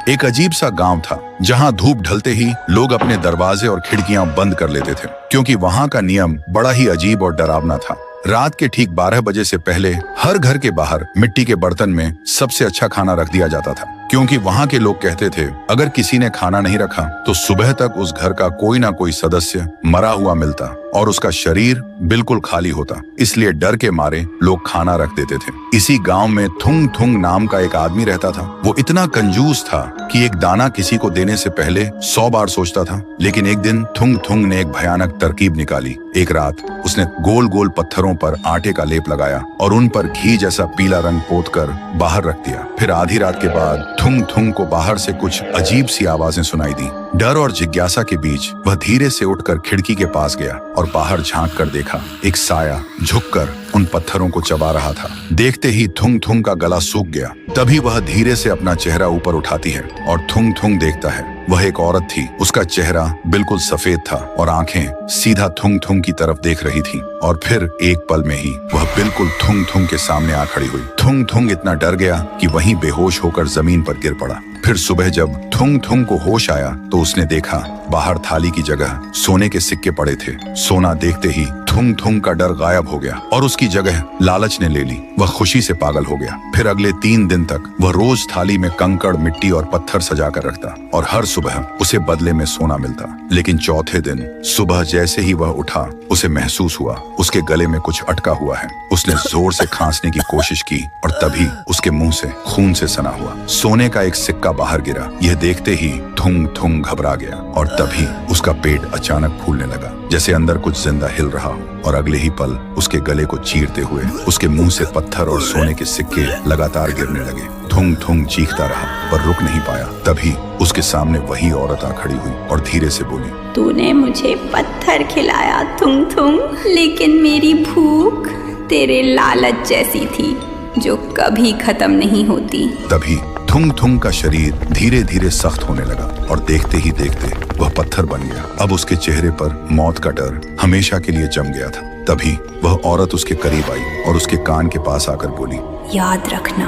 एक अजीब सा गांव था जहां धूप ढलते ही लोग अपने दरवाजे और खिड़कियां बंद कर लेते थे, क्योंकि वहां का नियम बड़ा ही अजीब और डरावना था। रात के ठीक 12 बजे से पहले हर घर के बाहर मिट्टी के बर्तन में सबसे अच्छा खाना रख दिया जाता था, क्योंकि वहां के लोग कहते थे अगर किसी ने खाना नहीं रखा तो सुबह तक उस घर का कोई ना कोई सदस्य मरा हुआ मिलता और उसका शरीर बिल्कुल खाली होता। इसलिए डर के मारे लोग खाना रख देते थे। इसी गांव में थुंग थुंग नाम का एक आदमी रहता था। वो इतना कंजूस था कि एक दाना किसी को देने से पहले 100 बार सोचता था। लेकिन एक दिन थुंग थुंग ने एक भयानक तरकीब निकाली। एक रात उसने गोल गोल पत्थरों पर आटे का लेप लगाया और उन पर घी जैसा पीला रंग पोतकर बाहर रख दिया। फिर आधी रात के बाद थुंग थुंग को बाहर से कुछ अजीब सी आवाजें सुनाई दी। डर और जिज्ञासा के बीच वह धीरे से उठकर खिड़की के पास गया और बाहर झांक कर देखा। एक साया झुककर उन पत्थरों को चबा रहा था। देखते ही थुंग थुंग का गला सूख गया। तभी वह धीरे से अपना चेहरा ऊपर उठाती है और थुंग थुंग देखता है। वह एक औरत थी। उसका चेहरा बिल्कुल सफेद था और आंखें सीधा थुंग थुंग की तरफ देख रही थी। और फिर एक पल में ही वह बिल्कुल थुंग थुंग के सामने आ खड़ी हुई। थुंग थुंग इतना डर गया कि वहीं बेहोश होकर जमीन पर गिर पड़ा। फिर सुबह जब थुंग थुंग को होश आया तो उसने देखा बाहर थाली की जगह सोने के सिक्के पड़े थे। सोना देखते ही थुंग थुंग का डर गायब हो गया और उसकी जगह लालच ने ले ली। वह खुशी से पागल हो गया। फिर अगले 3 दिन तक वह रोज थाली में कंकड़, मिट्टी और पत्थर सजा कर रखता और हर सुबह उसे बदले में सोना मिलता। लेकिन चौथे दिन सुबह जैसे ही वह उठा, उसे महसूस हुआ उसके गले में कुछ अटका हुआ है। उसने जोर से खांसने की कोशिश की और तभी उसके मुंह से खून से सना हुआ सोने का एक सिक्का बाहर गिरा। यह देखते ही थुंग थुंग घबरा गया और तभी उसका पेट अचानक फूलने लगा, जैसे अंदर कुछ जिंदा हिल रहा हो। और अगले ही पल उसके गले को चीरते हुए उसके मुंह से पत्थर और सोने के सिक्के लगातार गिरने लगे। थुंग थुंग चीखता रहा पर रुक नहीं पाया। तभी उसके सामने वही औरत आ खड़ी हुई और धीरे से बोली, तूने मुझे पत्थर खिलाया थुंग थुंग, लेकिन मेरी भूख तेरे लालच जैसी थी जो कभी खत्म नहीं होती। तभी थुंग थुंग का शरीर धीरे धीरे सख्त होने लगा और देखते ही देखते वह पत्थर बन गया। अब उसके चेहरे पर मौत का डर हमेशा के लिए जम गया था। तभी वह औरत उसके करीब आई और उसके कान के पास आकर बोली, याद रखना,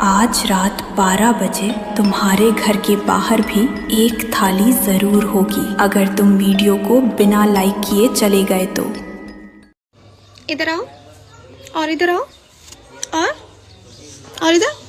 आज रात 12 बजे तुम्हारे घर के बाहर भी एक थाली जरूर होगी अगर तुम वीडियो को बिना लाइक किए चले गए तो। इधर आओ और इधर आओ और इधर।